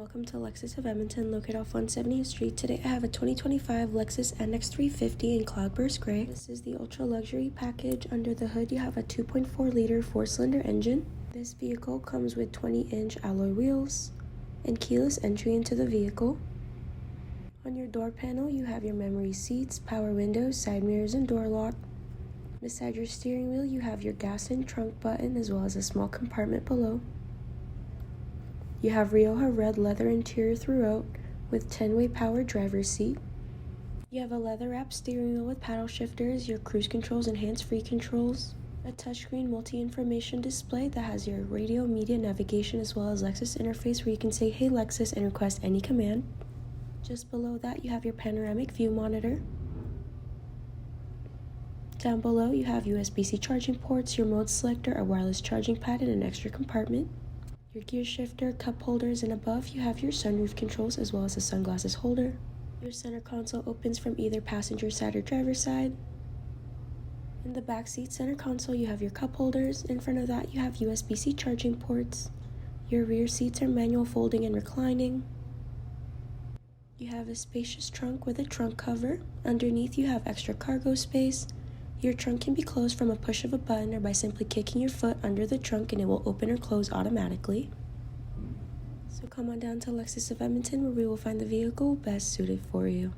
welcome to Lexus of Edmonton, located off 170th Street. Today I have a 2025 Lexus NX350 in Cloudburst Gray. This is the ultra luxury package. Under the hood you have a 2.4 liter 4-cylinder engine. This vehicle comes with 20-inch alloy wheels and keyless entry into the vehicle. On your door panel you have your memory seats, power windows, side mirrors, and door lock. Beside your steering wheel you have your gas and trunk button as well as a small compartment below. You have Rioja red leather interior throughout with 10-way power driver's seat. You have a leather-wrapped steering wheel with paddle shifters, your cruise controls and hands-free controls, a touchscreen multi-information display that has your radio, media, navigation, as well as Lexus interface where you can say, "Hey Lexus," and request any command. Just below that you have your panoramic view monitor. Down below you have USB-C charging ports, your mode selector, a wireless charging pad, and an extra compartment. Your gear shifter, cup holders, and above you have your sunroof controls as well as a sunglasses holder. Your center console opens from either passenger side or driver's side. In the back seat center console you have your cup holders. In front of that you have USB-C charging ports. Your rear seats are manual folding and reclining. You have a spacious trunk with a trunk cover. Underneath you have extra cargo space. Your trunk can be closed from a push of a button or by simply kicking your foot under the trunk and it will open or close automatically. So come on down to Lexus of Edmonton where we will find the vehicle best suited for you.